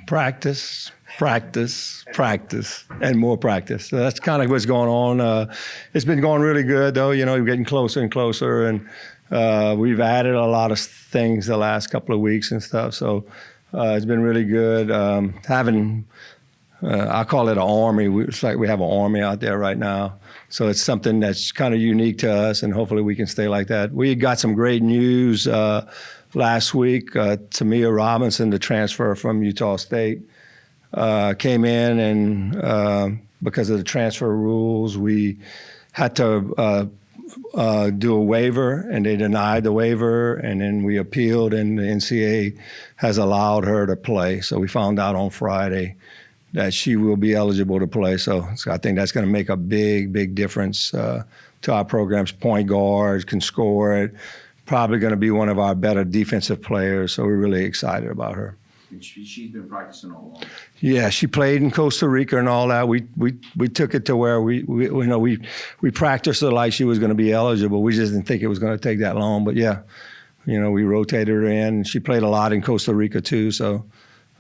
Practice, practice, practice, and more practice. So that's kind of what's going on. It's been going really good, though. You know, we're getting closer and closer, and we've added a lot of things the last couple of weeks and stuff. So it's been really good. I call it an army. It's like we have an army out there right now. So it's something that's kind of unique to us, and hopefully we can stay like that. We got some great news last week. Tamia Robinson, the transfer from Utah State, came in, and because of the transfer rules, we had to do a waiver, and they denied the waiver, and then we appealed, and the NCAA has allowed her to play. So we found out on Friday that she will be eligible to play. So I think that's going to make a big, big difference to our programs. Point guard, can score it, probably going to be one of our better defensive players. So we're really excited about her. And she's been practicing all along. Yeah, she played in Costa Rica and all that. We took it to where we practiced her like she was going to be eligible. We just didn't think it was going to take that long. But yeah, we rotated her in. She played a lot in Costa Rica too, so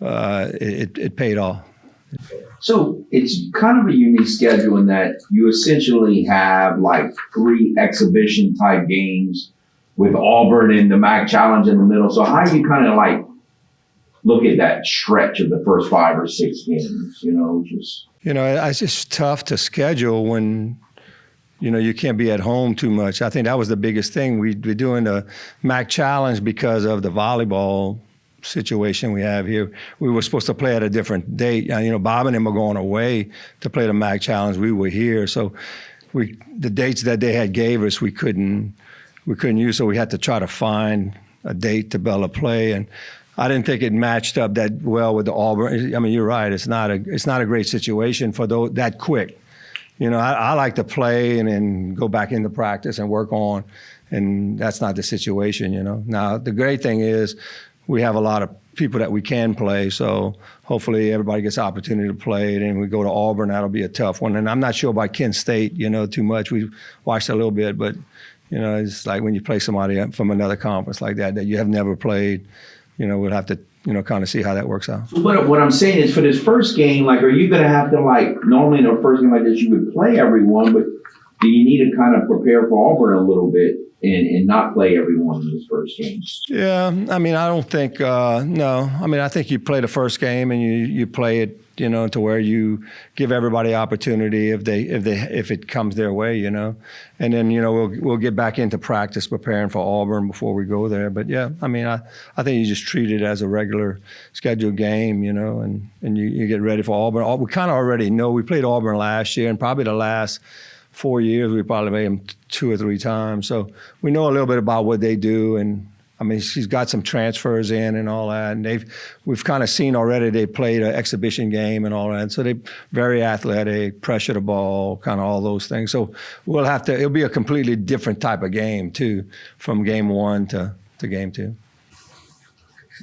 it paid off. So it's kind of a unique schedule in that you essentially have like 3 exhibition type games with Auburn and the MAC Challenge in the middle. So how do you kind of like look at that stretch of the first 5 or 6 games, It's just tough to schedule when, you can't be at home too much. I think that was the biggest thing. We're doing the MAC Challenge because of the volleyball situation we have here. We were supposed to play at a different date. Bob and them are going away to play the MAC Challenge. We were here. So the dates that they had gave us, we couldn't use, so we had to try to find a date to be able to play. And I didn't think it matched up that well with the Auburn. I mean, you're right. It's not a great situation for that quick. I like to play and then go back into practice and work on, and that's not the situation, Now, the great thing is we have a lot of people that we can play, so hopefully everybody gets the opportunity to play. And then we go to Auburn, that'll be a tough one. And I'm not sure about Kent State, too much. We watched a little bit, but, it's like when you play somebody from another conference like that you have never played, we'll have to, kind of see how that works out. But what I'm saying is for this first game, like, are you going to have to, like, normally in a first game like this, you would play everyone, but do you need to kind of prepare for Auburn a little bit and not play everyone in this first game? Yeah, I mean, I don't think, no. I mean, I think you play the first game and you play it, to where you give everybody opportunity if it comes their way, And then, we'll get back into practice preparing for Auburn before we go there. But yeah, I mean, I think you just treat it as a regular scheduled game, and you get ready for Auburn. We kind of already know. We played Auburn last year, and probably the last 4 years, we probably made them 2 or 3 times. So we know a little bit about what they do. And I mean, she's got some transfers in and all that. And we've kind of seen already they played an exhibition game and all that. So they're very athletic, pressure the ball, kind of all those things. So it'll be a completely different type of game too, from game 1 to game 2.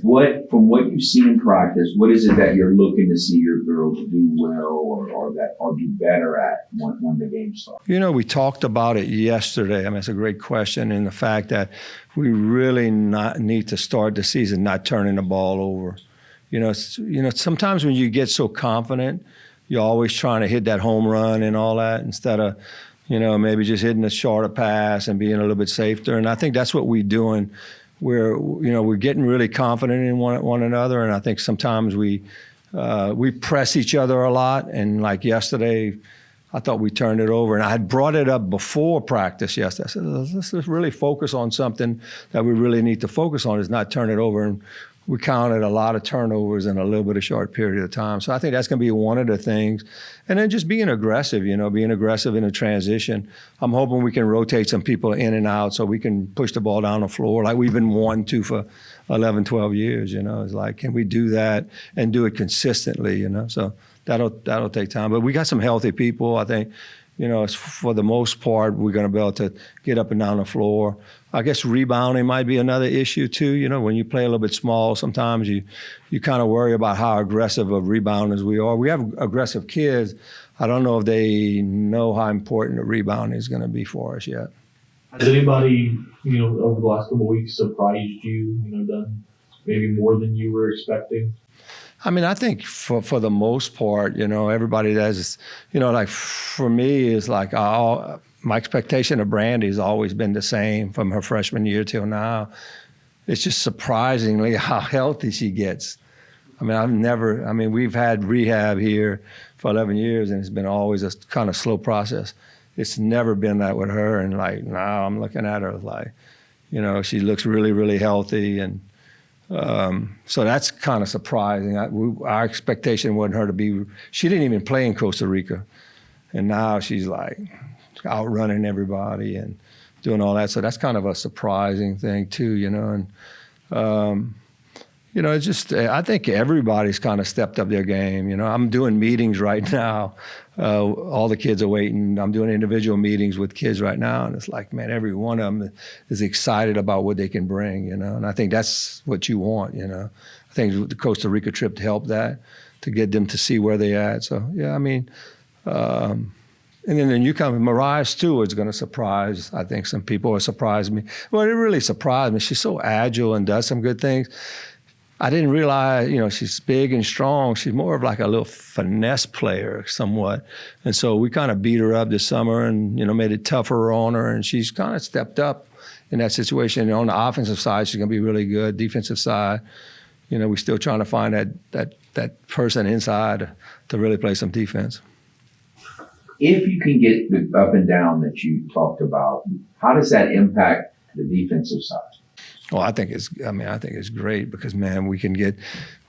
From what you've seen in practice, what is it that you're looking to see your girls do well or do better at when the game starts? We talked about it yesterday. I mean, it's a great question, and the fact that we really need to start the season not turning the ball over. Sometimes when you get so confident, you're always trying to hit that home run and all that instead of, maybe just hitting a shorter pass and being a little bit safer. And I think that's what we're doing. We're getting really confident in one another, and I think sometimes we press each other a lot. And like yesterday, I thought we turned it over, and I had brought it up before practice yesterday. I said, let's really focus on something that we really need to focus on, is not turn it over. And we counted a lot of turnovers in a little bit of short period of time. So I think that's going to be one of the things. And then just being aggressive, being aggressive in a transition. I'm hoping we can rotate some people in and out so we can push the ball down the floor like we've been wanting to for 11, 12 years, It's like, can we do that and do it consistently, So that'll take time. But we got some healthy people, I think. For the most part, we're going to be able to get up and down the floor. I guess rebounding might be another issue too. When you play a little bit small, sometimes you kind of worry about how aggressive of rebounders we are. We have aggressive kids. I don't know if they know how important the rebounding is going to be for us yet. Has anybody, over the last couple of weeks surprised you, done maybe more than you were expecting? I mean, I think for the most part, everybody does, like for me is like my expectation of Brandy has always been the same from her freshman year till now. It's just surprisingly how healthy she gets. I mean, we've had rehab here for 11 years and it's been always a kind of slow process. It's never been that with her. And like now I'm looking at her like, she looks really, really healthy. And so that's kind of surprising. Our expectation wasn't her to be, she didn't even play in Costa Rica. And now she's like outrunning everybody and doing all that. So that's kind of a surprising thing too, and, it's just, I think everybody's kind of stepped up their game. I'm doing meetings right now. All the kids are waiting. I'm doing individual meetings with kids right now. And it's like, man, every one of them is excited about what they can bring, and I think that's what you want, I think the Costa Rica trip helped that, to get them to see where they're at. So, yeah, I mean, and then you come, Mariah Stewart's going to surprise, I think some people will surprise me. Well, it really surprised me. She's so agile and does some good things. I didn't realize, she's big and strong. She's more of like a little finesse player somewhat. And so we kind of beat her up this summer and, made it tougher on her. And she's kind of stepped up in that situation. And on the offensive side, she's going to be really good. Defensive side, we're still trying to find that person inside to really play some defense. If you can get the up and down that you talked about, how does that impact the defensive side? Well, I think it's great because, man, we can get,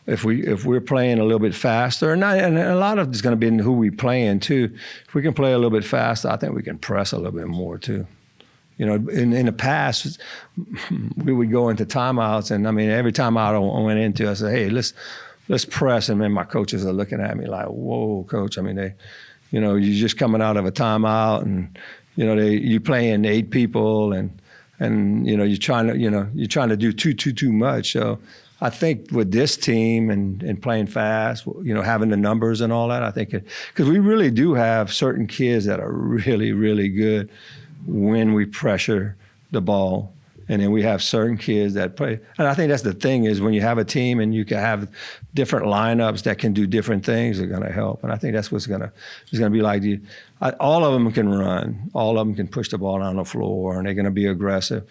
if we're playing a little bit faster, and a lot of it's going to be in who we playing too. If we can play a little bit faster, I think we can press a little bit more too. In the past, we would go into timeouts, and I mean, every timeout I went into, I said, hey, let's press, and then my coaches are looking at me like, whoa, coach. I mean, you're just coming out of a timeout, and you playing 8 people, and you're trying to do too much. So I think with this team and playing fast, having the numbers and all that, I think because we really do have certain kids that are really, really good when we pressure the ball. And then we have certain kids that play. And I think that's the thing is when you have a team and you can have different lineups that can do different things, are going to help. And I think that's what's going to be like. All of them can run. All of them can push the ball down the floor, and they're going to be aggressive.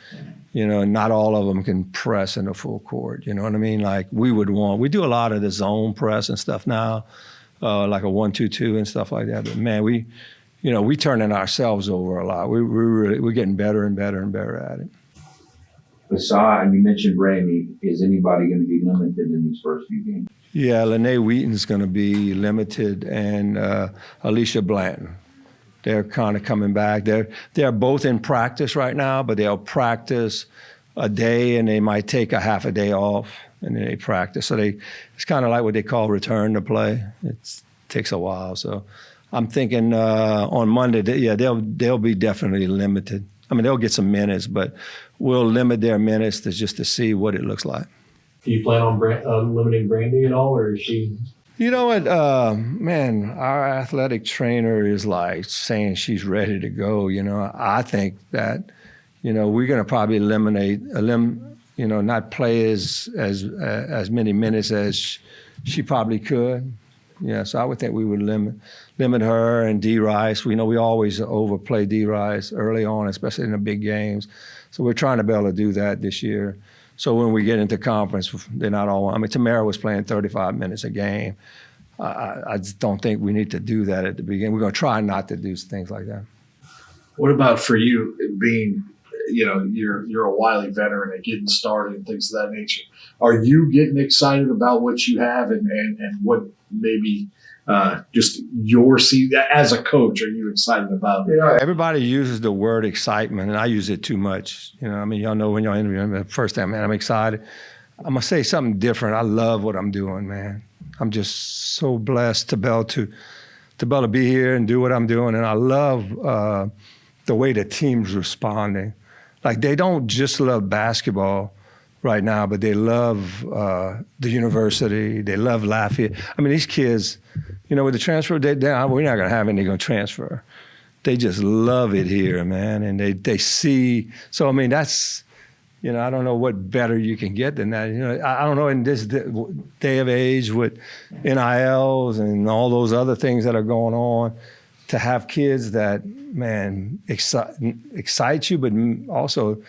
And not all of them can press in the full court. You know what I mean? Like we do a lot of the zone press and stuff now, like a 1-2-2 and stuff like that. But man, we turning ourselves over a lot. We're getting better and better and better at it. Besides, you mentioned Brandy. Is anybody going to be limited in these first few games? Yeah, Lene Wheaton's going to be limited, and Alicia Blanton. They're kind of coming back. They're both in practice right now, but they'll practice a day, and they might take a half a day off, and then they practice. So it's kind of like what they call return to play. It takes a while. So I'm thinking on Monday, they'll be definitely limited. I mean, they'll get some minutes, but we'll limit their minutes to see what it looks like. Do you plan on limiting Brandy at all, or is she? You know what, man, our athletic trainer is like saying she's ready to go. I think that, we're going to probably not play as many minutes as she probably could. Yeah, so I would think we would limit her and D. Rice. We know we always overplay D. Rice early on, especially in the big games. So we're trying to be able to do that this year. So when we get into conference, they're not all. I mean, Tamara was playing 35 minutes a game. I just don't think we need to do that at the beginning. We're going to try not to do things like that. What about for you being, you're a wily veteran and getting started and things of that nature? Are you getting excited about what you have and what maybe just your season as a coach? Are you excited about it? Everybody uses the word excitement, and I use it too much. Y'all know when y'all interview me the first time, man, I'm excited. I'm going to say something different. I love what I'm doing, man. I'm just so blessed to be able to be here and do what I'm doing. And I love the way the team's responding. Like, they don't just love basketball right now, but they love the university. They love Lafayette. I mean, these kids, with the transfer, we're not going to have any going to transfer. They just love it here, man. And they see. So, I mean, that's, I don't know what better you can get than that. I don't know in this day of age with NILs and all those other things that are going on, to have kids that, man, excite you, but also,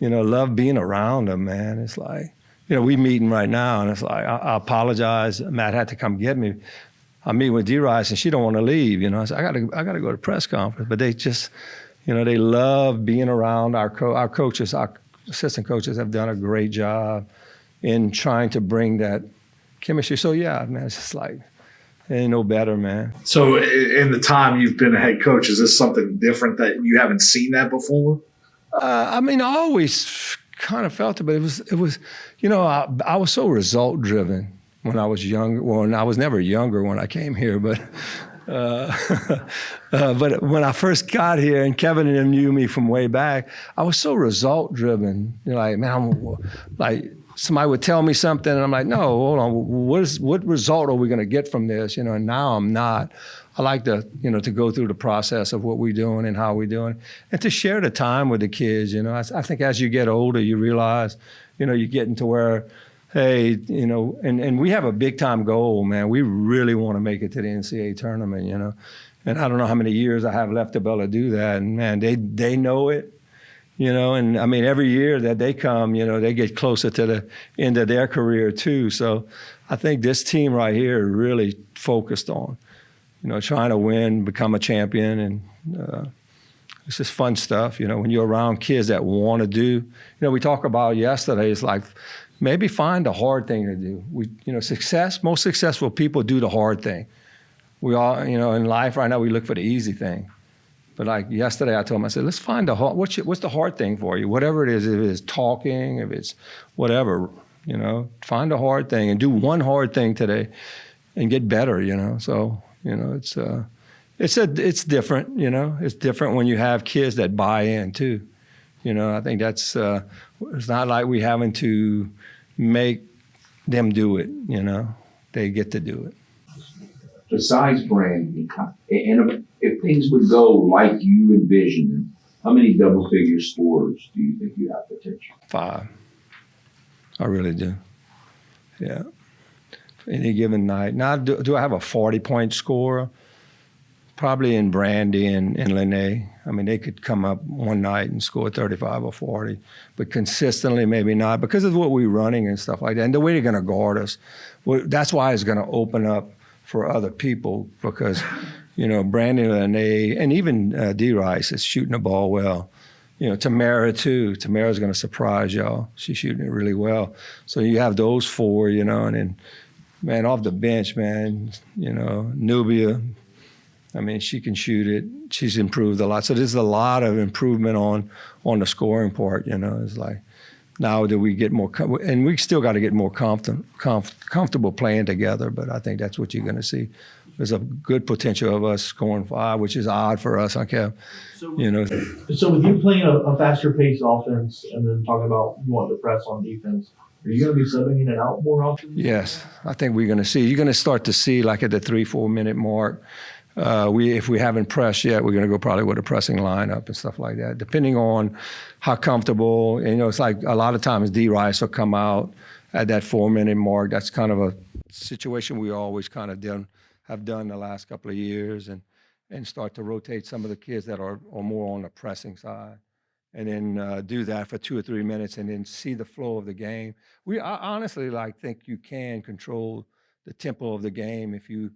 love being around them, man. It's like, we meeting right now, and it's like, I apologize. Matt had to come get me. I'm meeting with D-Rice, and she don't want to leave. I said, I gotta go to press conference. But they just, they love being around our coaches. Our assistant coaches have done a great job in trying to bring that chemistry. So yeah, man, it's just like, ain't no better, man. So in the time you've been a head coach, is this something different that you haven't seen that before? I always kind of felt it, but it was, I was so result driven when I was young. Well, I was never younger when I came here, but but when I first got here, and Kevin and them knew me from way back, I was so result driven. Man, I'm like, somebody would tell me something, and I'm like, no, hold on, what result are we going to get from this? And now I'm not. I like to, to go through the process of what we're doing and how we're doing, and to share the time with the kids. I think as you get older, you realize, you're getting to where, hey, and we have a big time goal, man. We really want to make it to the NCAA tournament, and I don't know how many years I have left to be able to do that. And man, they know it. And every year that they come, they get closer to the end of their career too. So I think this team right here really focused on, trying to win, become a champion. And it's just fun stuff, when you're around kids that want to do, we talk about yesterday, it's like, maybe find a hard thing to do. Most successful people do the hard thing. We all, in life right now, we look for the easy thing. But like yesterday, I told him, I said, let's find what's the hard thing for you? Whatever it is, if it's talking, if it's whatever, find a hard thing and do one hard thing today and get better, So, it's different, It's different when you have kids that buy in too. I think that's, it's not like we having to make them do it, They get to do it. Besides branding, and if things would go like you envision them, how many double-figure scores do you think you have potential? 5. I really do. Yeah. Any given night. Now, do I have a 40-point score? Probably in Brandy and Lene. They could come up one night and score 35 or 40, but consistently maybe not because of what we're running and stuff like that. And the way they're going to guard us, that's why it's going to open up for other people because, Brandon and Lene, and even D-Rice is shooting the ball well. Tamara too. Tamara's going to surprise y'all. She's shooting it really well. So you have those 4, and then, man, off the bench, man, Nubia, she can shoot it. She's improved a lot. So there's a lot of improvement on the scoring part, It's like now that we get more, and we still got to get more comfortable playing together, but I think that's what you're going to see. There's a good potential of us scoring 5, which is odd for us, okay? So with you playing a faster paced offense and then talking about you want to press on defense, are you going to be subbing in and out more often? Yes, I think you're going to start to see like at the 3-4 minute mark, if we haven't pressed yet, we're going to go probably with a pressing lineup and stuff like that, depending on how comfortable. And, it's like a lot of times D-Rice will come out at that 4-minute mark. That's kind of a situation we always kind of have done the last couple of years and start to rotate some of the kids that are more on the pressing side. And then do that for 2 or 3 minutes and then see the flow of the game. I honestly think you can control the tempo of the game if you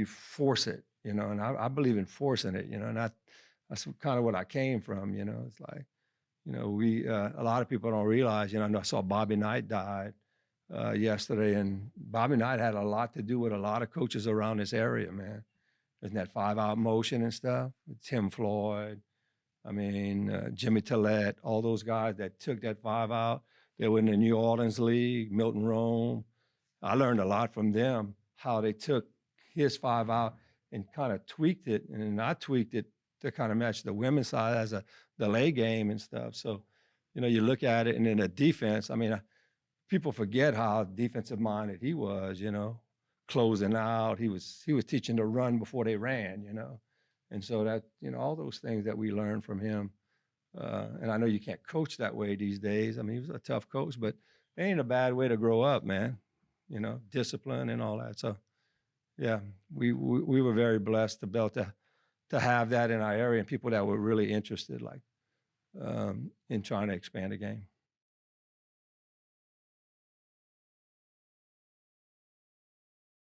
force it, and I believe in forcing it, and that's kind of what I came from, it's like, we, a lot of people don't realize, I saw Bobby Knight died yesterday, and Bobby Knight had a lot to do with a lot of coaches around this area, man. Isn't that 5-out motion and stuff? Tim Floyd, Jimmy Tillett, all those guys that took that 5-out, they were in the New Orleans League, Milton Rome. I learned a lot from them, how they took his 5-out and kind of tweaked it, and I tweaked it to kind of match the women's side as a delay game and stuff. So, you look at it, and then the defense. People forget how defensive minded he was. Closing out. He was teaching to run before they ran. And so that all those things that we learned from him, And I know you can't coach that way these days. I mean, he was a tough coach, but it ain't a bad way to grow up, man. You know, discipline and all that. So, yeah, we were very blessed to be able to have that in our area and people that were really interested, like in trying to expand the game.